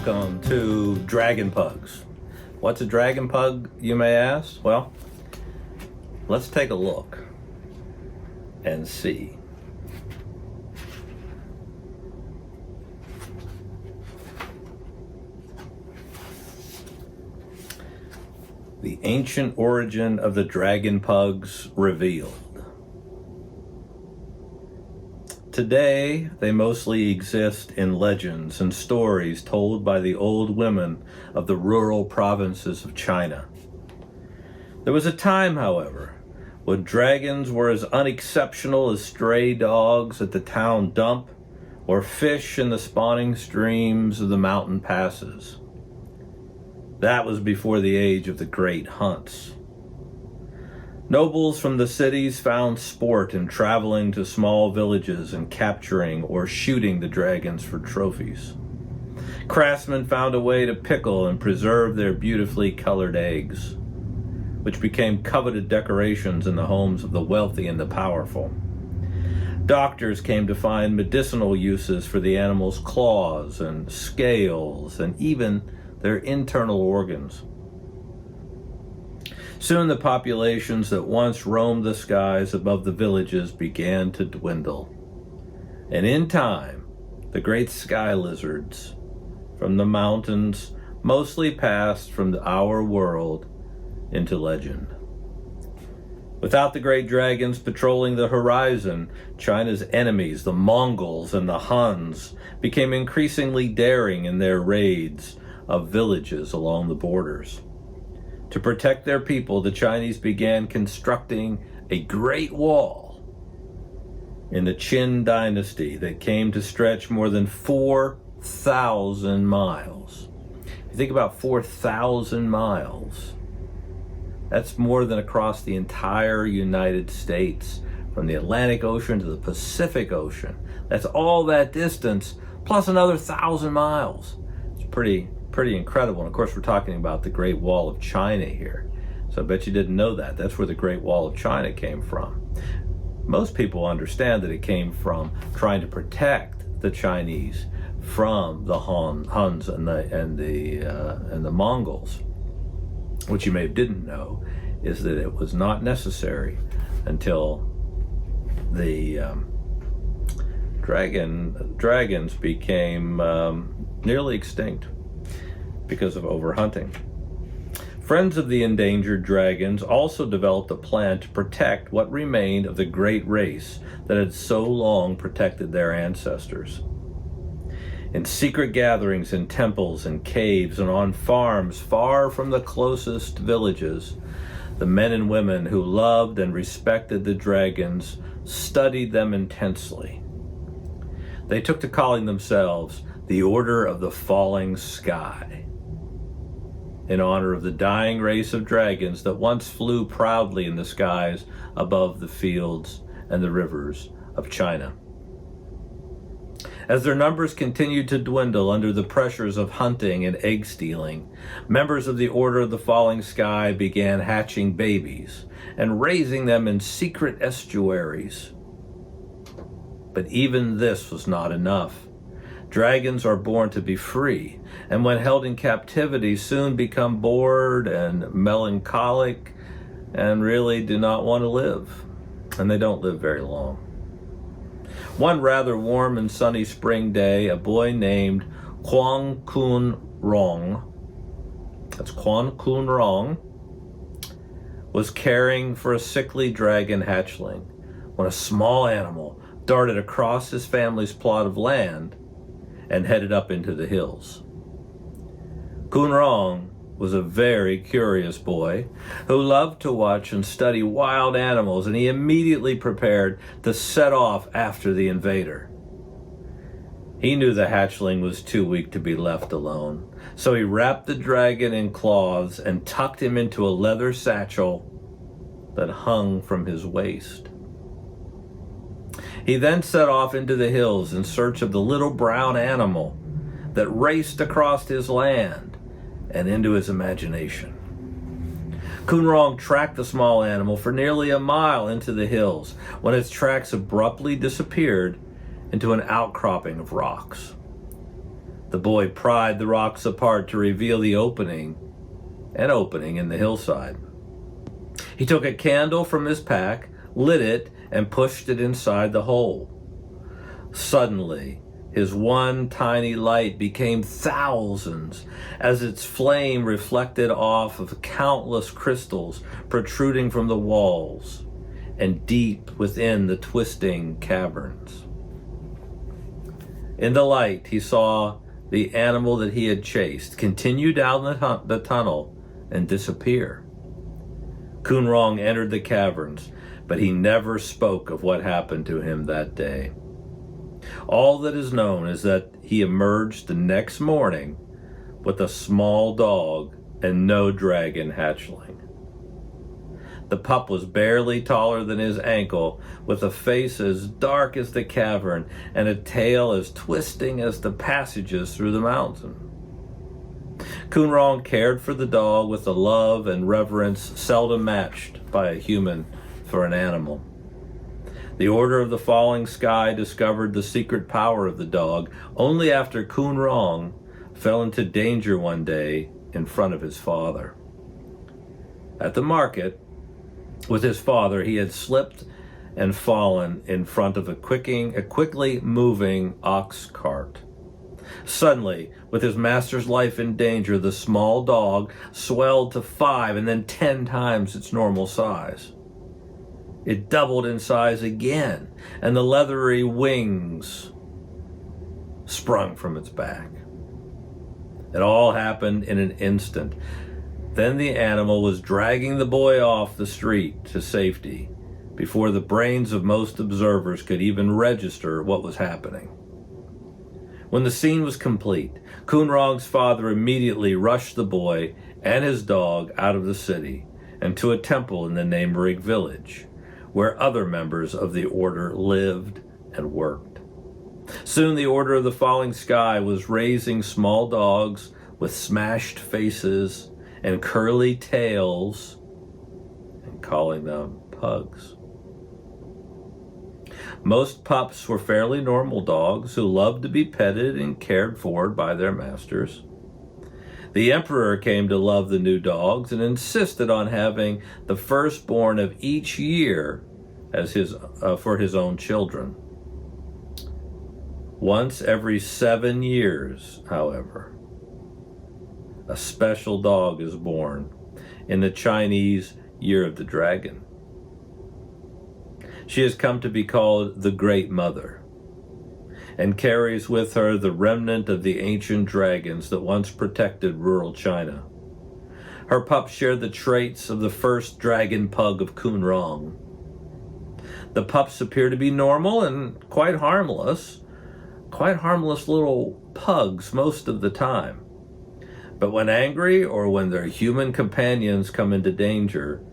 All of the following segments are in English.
Welcome to Dragon Pugs. What's a dragon pug, you may ask? Well, let's take a look and see. The ancient origin of the dragon pugs revealed. Today, they mostly exist in legends and stories told by the old women of the rural provinces of China. There was a time, however, when dragons were as unexceptional as stray dogs at the town dump or fish in the spawning streams of the mountain passes. That was before the age of the great hunts. Nobles from the cities found sport in traveling to small villages and capturing or shooting the dragons for trophies. Craftsmen found a way to pickle and preserve their beautifully colored eggs, which became coveted decorations in the homes of the wealthy and the powerful. Doctors came to find medicinal uses for the animals' claws and scales and even their internal organs. Soon the populations that once roamed the skies above the villages began to dwindle. And in time, the great sky lizards from the mountains mostly passed from our world into legend. Without the great dragons patrolling the horizon, China's enemies, the Mongols and the Huns, became increasingly daring in their raids of villages along the borders. To protect their people, the Chinese began constructing a great wall in the Qin dynasty that came to stretch more than 4,000 miles. If you think about 4,000 miles, that's more than across the entire United States, from the Atlantic Ocean to the Pacific Ocean. That's all that distance, plus another 1,000 miles. It's pretty incredible. And of course, we're talking about the Great Wall of China here. So I bet you didn't know that. That's where the Great Wall of China came from. Most people understand that it came from trying to protect the Chinese from the Huns and the Mongols. What you may didn't know is that it was not necessary until the dragons became nearly extinct because of overhunting. Friends of the endangered dragons also developed a plan to protect what remained of the great race that had so long protected their ancestors. In secret gatherings in temples and caves and on farms far from the closest villages, the men and women who loved and respected the dragons studied them intensely. They took to calling themselves the Order of the Falling Sky, in honor of the dying race of dragons that once flew proudly in the skies above the fields and the rivers of China. As their numbers continued to dwindle under the pressures of hunting and egg stealing, members of the Order of the Falling Sky began hatching babies and raising them in secret estuaries. But even this was not enough. Dragons are born to be free, and when held in captivity, soon become bored and melancholic and really do not want to live. And they don't live very long. One rather warm and sunny spring day, a boy named Quan Kun Rong, that's Quan Kun Rong, was caring for a sickly dragon hatchling when a small animal darted across his family's plot of land and headed up into the hills. Kun Rong was a very curious boy who loved to watch and study wild animals, and he immediately prepared to set off after the invader. He knew the hatchling was too weak to be left alone, so he wrapped the dragon in cloths and tucked him into a leather satchel that hung from his waist. He then set off into the hills in search of the little brown animal that raced across his land and into his imagination. Kun Rong tracked the small animal for nearly a mile into the hills when its tracks abruptly disappeared into an outcropping of rocks. The boy pried the rocks apart to reveal an opening in the hillside. He took a candle from his pack, lit it, and pushed it inside the hole. Suddenly, his one tiny light became thousands as its flame reflected off of countless crystals protruding from the walls and deep within the twisting caverns. In the light, he saw the animal that he had chased continue down the tunnel and disappear. Kunrong entered the caverns, but he never spoke of what happened to him that day. All that is known is that he emerged the next morning with a small dog and no dragon hatchling. The pup was barely taller than his ankle, with a face as dark as the cavern and a tail as twisting as the passages through the mountain. Kunrong cared for the dog with a love and reverence seldom matched by a human for an animal. The Order of the Falling Sky discovered the secret power of the dog only after Kunrong fell into danger one day in front of his father. At the market, with his father, he had slipped and fallen in front of a quickly moving ox cart. Suddenly, with his master's life in danger, the small dog swelled to 5 and then 10 times its normal size. It doubled in size again, and the leathery wings sprung from its back. It all happened in an instant. Then the animal was dragging the boy off the street to safety before the brains of most observers could even register what was happening. When the scene was complete, Kunrong's father immediately rushed the boy and his dog out of the city and to a temple in the neighboring village, where other members of the order lived and worked. Soon the Order of the Falling Sky was raising small dogs with smashed faces and curly tails and calling them pugs. Most pups were fairly normal dogs who loved to be petted and cared for by their masters. The emperor came to love the new dogs and insisted on having the firstborn of each year as for his own children. Once every 7 years, however, a special dog is born in the Chinese Year of the Dragon. She has come to be called the Great Mother and carries with her the remnant of the ancient dragons that once protected rural China. Her pups share the traits of the first dragon pug of Kunrong. The pups appear to be normal and quite harmless little pugs most of the time. But when angry or when their human companions come into danger,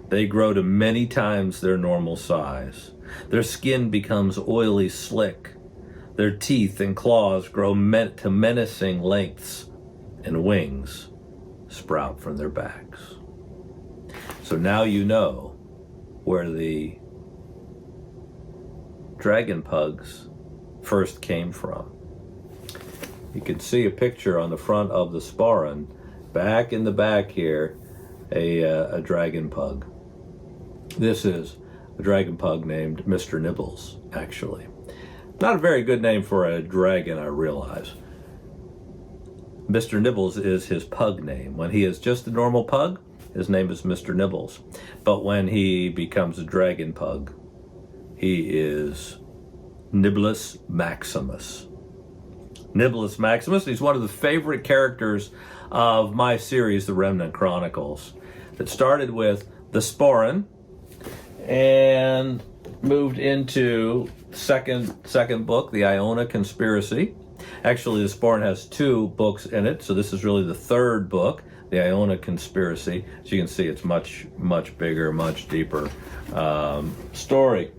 they grow to many times their normal size. Their skin becomes oily slick. Their teeth and claws grow to menacing lengths, and wings sprout from their backs. So now you know where the dragon pugs first came from. You can see a picture on the front of the sporran. Back in the back here, a dragon pug. This is a dragon pug named Mr. Nibbles, actually. Not a very good name for a dragon, I realize. Mr. Nibbles is his pug name. When he is just a normal pug, his name is Mr. Nibbles. But when he becomes a dragon pug, he is Nibulus Maximus. Nibulus Maximus, he's one of the favorite characters of my series, The Remnant Chronicles, that started with the sporran and moved into second book, the Iona Conspiracy. Actually, the sporran has 2 books in it, so this is really the 3rd book, the Iona Conspiracy. As you can see, it's much bigger, much deeper story.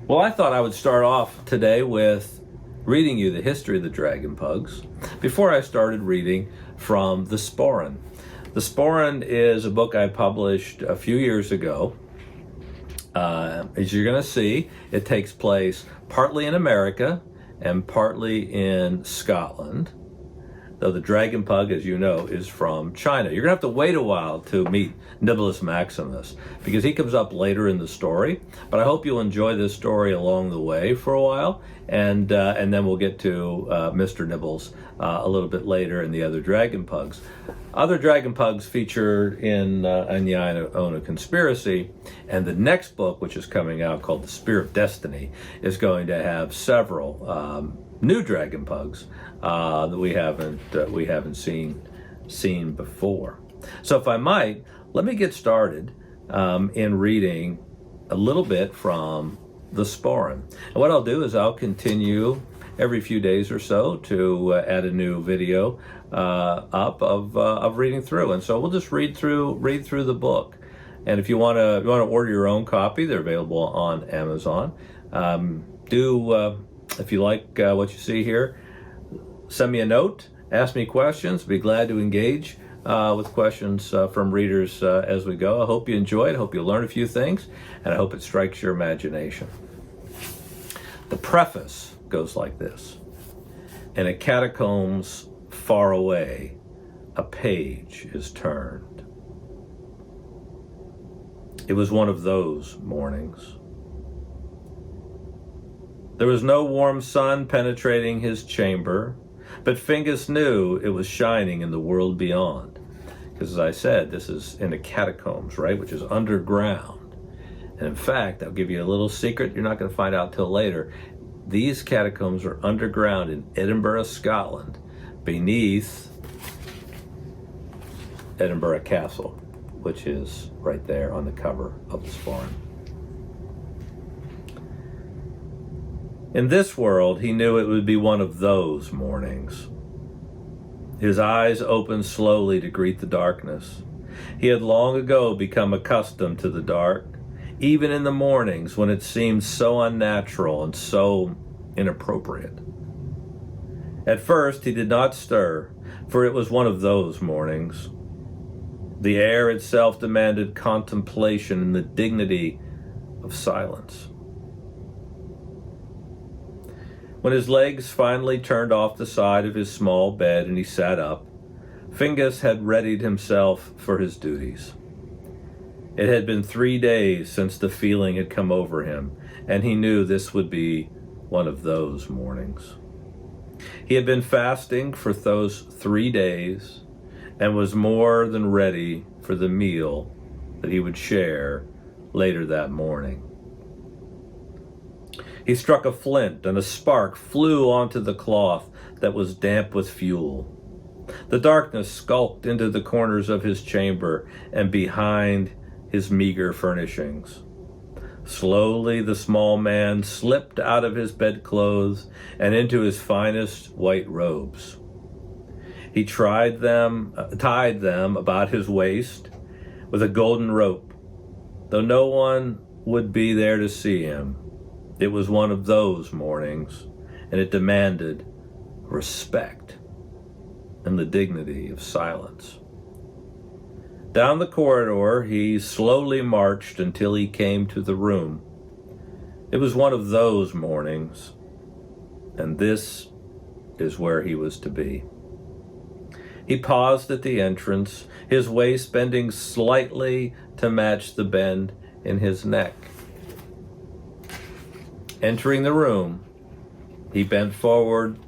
Well, I thought I would start off today with reading you the history of the dragon pugs before I started reading from the sporran. The sporran is a book I published a few years ago. As you're going to see, it takes place partly in America and partly in Scotland, though the dragon pug, as you know, is from China. You're going to have to wait a while to meet Nibelus Maximus, because he comes up later in the story. But I hope you'll enjoy this story along the way for a while, and then we'll get to Mr. Nibbles a little bit later in the other dragon pugs. Other dragon pugs featured in the Iona Conspiracy, and the next book, which is coming out, called The Spear of Destiny, is going to have several new dragon pugs that we haven't seen before. So if I might, let me get started in reading a little bit from the Sporran. And what I'll do is I'll continue every few days or so to add a new video up of reading through. And so we'll just read through the book. And if you want to order your own copy, they're available on Amazon. If you like what you see here, send me a note, ask me questions. Be glad to engage with questions from readers as we go. I hope you enjoy it. I hope you learn a few things, and I hope it strikes your imagination. The preface goes like this. In a catacombs far away, a page is turned. It was one of those mornings. There was no warm sun penetrating his chamber, but Fingus knew it was shining in the world beyond. Because as I said, this is in the catacombs, right, which is underground. And in fact, I'll give you a little secret you're not going to find out till later. These catacombs are underground in Edinburgh, Scotland, beneath Edinburgh Castle, which is right there on the cover of the Sporran. In this world, he knew it would be one of those mornings. His eyes opened slowly to greet the darkness. He had long ago become accustomed to the dark, even in the mornings when it seemed so unnatural and so inappropriate. At first, he did not stir, for it was one of those mornings. The air itself demanded contemplation and the dignity of silence. When his legs finally turned off the side of his small bed and he sat up, Fingus had readied himself for his duties. It had been 3 days since the feeling had come over him, and he knew this would be one of those mornings. He had been fasting for those 3 days and was more than ready for the meal that he would share later that morning. He struck a flint, and a spark flew onto the cloth that was damp with fuel. The darkness skulked into the corners of his chamber and behind his meager furnishings. Slowly, the small man slipped out of his bedclothes and into his finest white robes. He tied them about his waist with a golden rope, though no one would be there to see him. It was one of those mornings, and it demanded respect and the dignity of silence. Down the corridor, he slowly marched until he came to the room. It was one of those mornings, and this is where he was to be. He paused at the entrance, his waist bending slightly to match the bend in his neck. Entering the room, he bent forward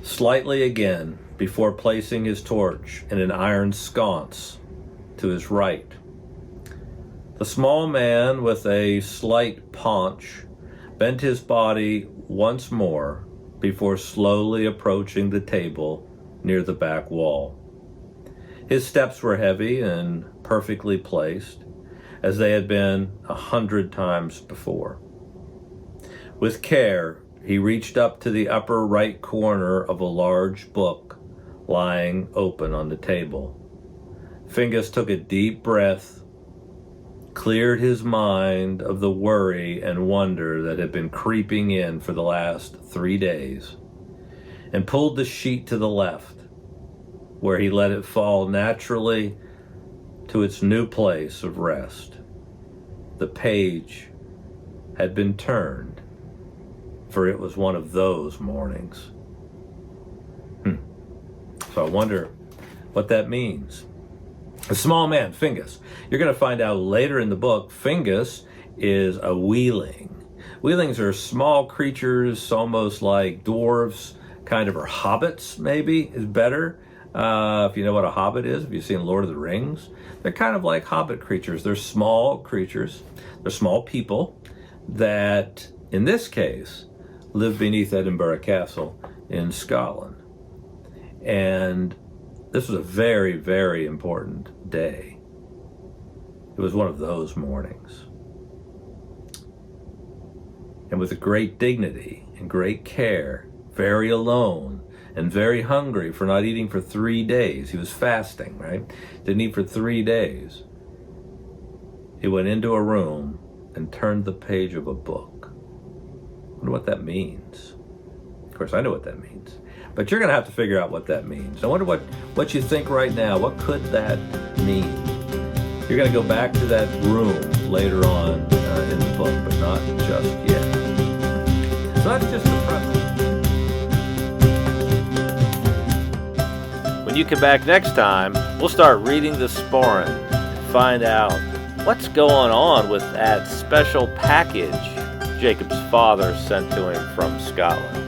slightly again before placing his torch in an iron sconce to his right. The small man, with a slight paunch, bent his body once more before slowly approaching the table near the back wall. His steps were heavy and perfectly placed, as they had been 100 times before. With care, he reached up to the upper right corner of a large book lying open on the table. Fingus took a deep breath, cleared his mind of the worry and wonder that had been creeping in for the last 3 days, and pulled the sheet to the left, where he let it fall naturally to its new place of rest. The page had been turned. for it was one of those mornings. So I wonder what that means. A small man, Fingus. You're going to find out later in the book, Fingus is a wheeling. Wheelings are small creatures, almost like dwarves, kind of, or hobbits, maybe, is better. If you know what a hobbit is, if you've seen Lord of the Rings, they're kind of like hobbit creatures. They're small creatures. They're small people that, in this case, live beneath Edinburgh Castle in Scotland. And this was a very, very important day. It was one of those mornings. And with great dignity and great care, very alone and very hungry for not eating for 3 days. He was fasting, right? Didn't eat for 3 days. He went into a room and turned the page of a book. I wonder what that means. Of course, I know what that means. But you're going to have to figure out what that means. I wonder what you think right now. What could that mean? You're going to go back to that room later on in the book, but not just yet. So that's just the preface. When you come back next time, we'll start reading the Sporran and find out what's going on with that special package Jacob's father sent to him from Scotland.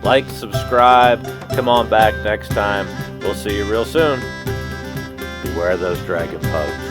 Like, subscribe, come on back next time. We'll see you real soon. Beware those dragon pugs.